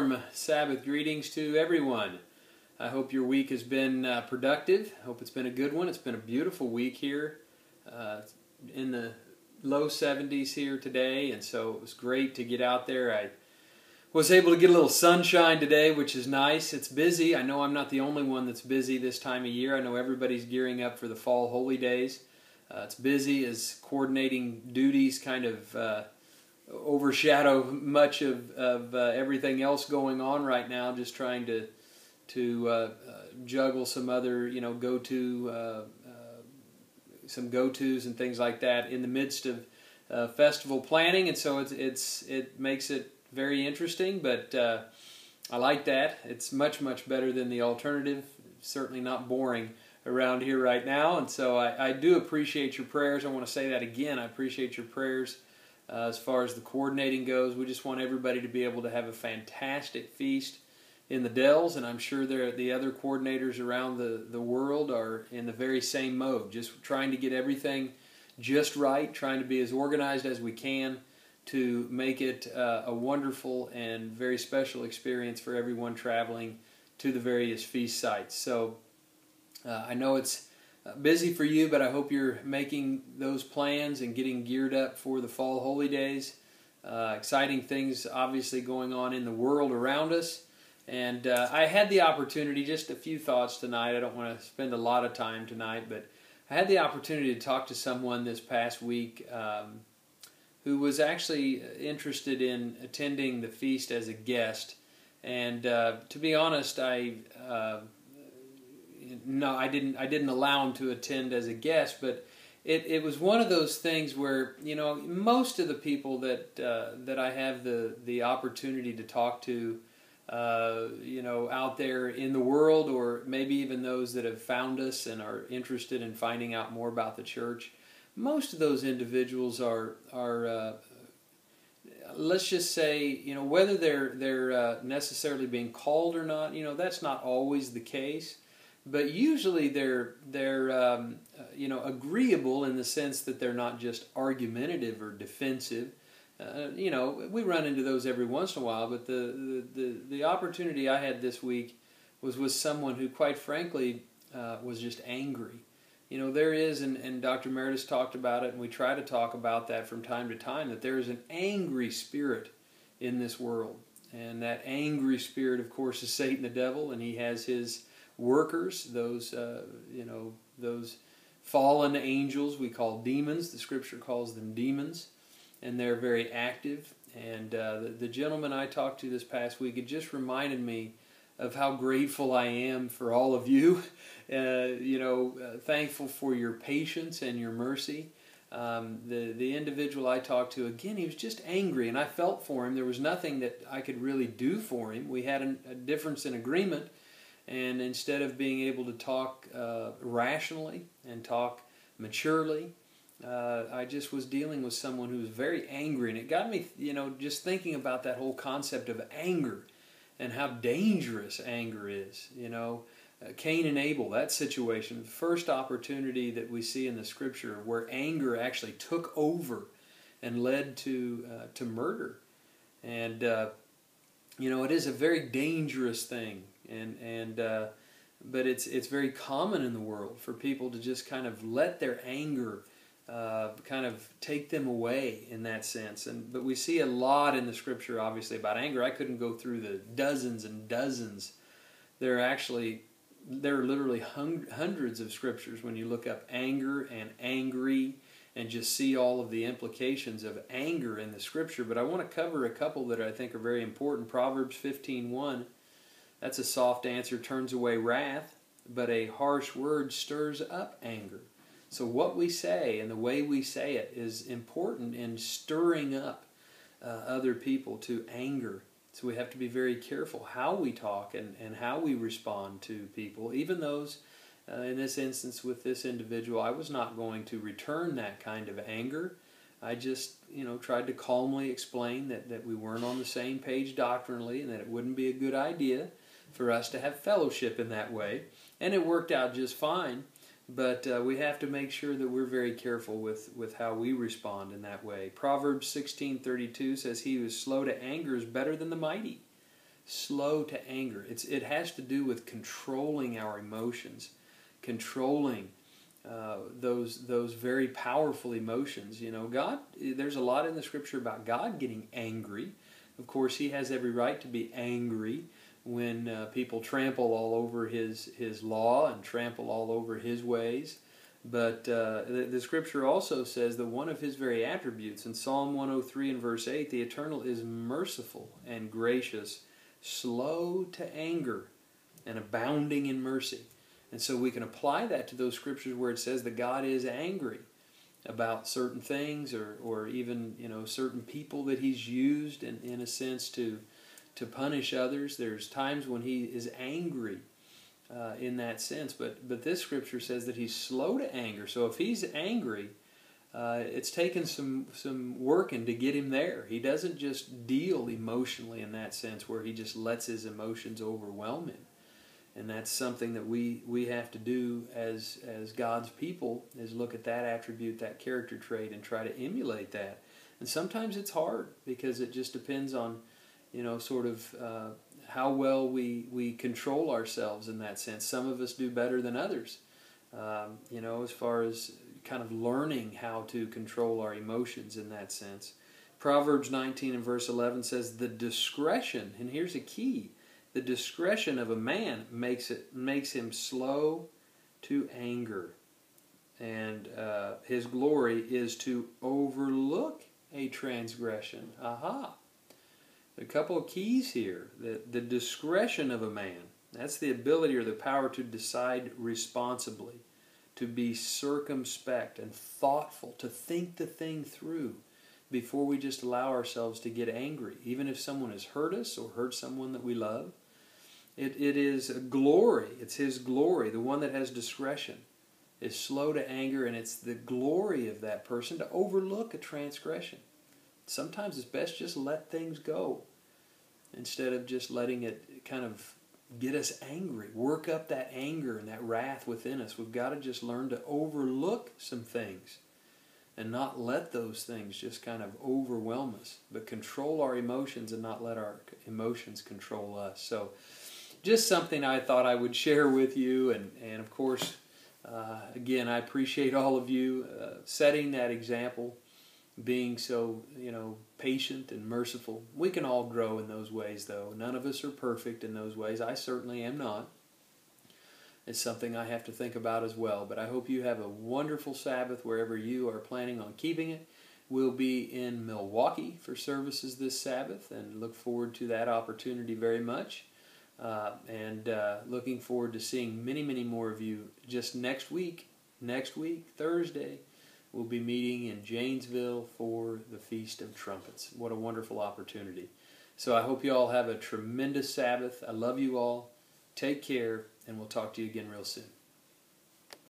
warm Sabbath greetings to everyone. I hope your week has been productive. I hope it's been a good one. It's been a beautiful week here in the low 70s here today, and so it was great to get out there. I was able to get a little sunshine today, which is nice. It's busy. I know I'm not the only one that's busy this time of year. I know everybody's gearing up for the fall holy days. It's busy as coordinating duties kind of overshadow much of everything else going on right now. Just trying to juggle some other some go-tos and things like that in the midst of festival planning, and so it makes it very interesting. But I like that. It's much better than the alternative. Certainly not boring around here right now, and so I do appreciate your prayers. I want to say that again. I appreciate your prayers. As far as the coordinating goes, we just want everybody to be able to have a fantastic feast in the Dells, and I'm sure the other coordinators around the world are in the very same mode, just trying to get everything just right, trying to be as organized as we can to make it a wonderful and very special experience for everyone traveling to the various feast sites. So I know it's busy for you, but I hope you're making those plans and getting geared up for the fall holy days. Exciting things obviously going on in the world around us. And I had the opportunity, just a few thoughts tonight. I don't want to spend a lot of time tonight, but I had the opportunity to talk to someone this past week who was actually interested in attending the feast as a guest. And to be honest, no, I didn't allow him to attend as a guest, but it was one of those things where, most of the people that I have the opportunity to talk to, out there in the world, or maybe even those that have found us and are interested in finding out more about the church, most of those individuals are let's just say, whether they're necessarily being called or not, that's not always the case. But usually they're agreeable in the sense that they're not just argumentative or defensive. We run into those every once in a while, but the opportunity I had this week was with someone who, quite frankly, was just angry. There is, and Dr. Meredith talked about it, and we try to talk about that from time to time, that there is an angry spirit in this world. And that angry spirit, of course, is Satan the devil, and he has his workers, those fallen angels we call demons. The Scripture calls them demons, and they're very active. And the gentleman I talked to this past week, it just reminded me of how grateful I am for all of you. Thankful for your patience and your mercy. The individual I talked to, again, he was just angry, and I felt for him. There was nothing that I could really do for him. We had a difference in agreement. And instead of being able to talk rationally and talk maturely, I just was dealing with someone who was very angry. And it got me, just thinking about that whole concept of anger and how dangerous anger is. Cain and Abel, that situation, the first opportunity that we see in the Scripture where anger actually took over and led to murder. And, it is a very dangerous thing. But it's very common in the world for people to just kind of let their anger kind of take them away in that sense. But we see a lot in the Scripture, obviously, about anger. I couldn't go through the dozens and dozens. There are literally hundreds of Scriptures when you look up anger and angry and just see all of the implications of anger in the Scripture. But I want to cover a couple that I think are very important. Proverbs 15:1. That's a soft answer turns away wrath, but a harsh word stirs up anger. So what we say and the way we say it is important in stirring up other people to anger. So we have to be very careful how we talk and how we respond to people. Even those, in this instance with this individual, I was not going to return that kind of anger. I just, tried to calmly explain that we weren't on the same page doctrinally and that it wouldn't be a good idea for us to have fellowship in that way. And it worked out just fine, but we have to make sure that we're very careful with how we respond in that way. Proverbs 16:32 says, "He who is slow to anger is better than the mighty." slow to anger. It has to do with controlling our emotions, controlling those very powerful emotions. You know, God, there's a lot in the Scripture about God getting angry. Of course, He has every right to be angry when people trample all over His law and trample all over His ways. But the Scripture also says that one of His very attributes, in Psalm 103 and verse 8, the Eternal is merciful and gracious, slow to anger, and abounding in mercy. And so we can apply that to those Scriptures where it says that God is angry about certain things, or even, you know, certain people that He's used in a sense to punish others. There's times when He is angry in that sense, but this Scripture says that He's slow to anger. So if He's angry, it's taken some working to get Him there. He doesn't just deal emotionally in that sense where He just lets His emotions overwhelm Him. And that's something that we have to do as God's people, is look at that attribute, that character trait, and try to emulate that. And sometimes it's hard because it just depends on, you know, sort of how well we control ourselves in that sense. Some of us do better than others, you know, as far as kind of learning how to control our emotions in that sense. Proverbs 19 and verse 11 says, the discretion, and here's a key, the discretion of a man makes him slow to anger, and his glory is to overlook a transgression. Aha! A couple of keys here. The discretion of a man, that's the ability or the power to decide responsibly, to be circumspect and thoughtful, to think the thing through before we just allow ourselves to get angry, even if someone has hurt us or hurt someone that we love. It is a glory. It's His glory. The one that has discretion is slow to anger, and it's the glory of that person to overlook a transgression. Sometimes it's best just let things go instead of just letting it kind of get us angry, work up that anger and that wrath within us. We've got to just learn to overlook some things and not let those things just kind of overwhelm us, but control our emotions and not let our emotions control us. So just something I thought I would share with you, and of course, again, I appreciate all of you setting that example, being so, you know, patient and merciful. We can all grow in those ways, though. None of us are perfect in those ways. I certainly am not. It's something I have to think about as well. But I hope you have a wonderful Sabbath wherever you are planning on keeping it. We'll be in Milwaukee for services this Sabbath, and look forward to that opportunity very much. And looking forward to seeing many, many more of you just next week. Next week, Thursday, we'll be meeting in Janesville for the Feast of Trumpets. What a wonderful opportunity. So I hope you all have a tremendous Sabbath. I love you all. Take care, and we'll talk to you again real soon.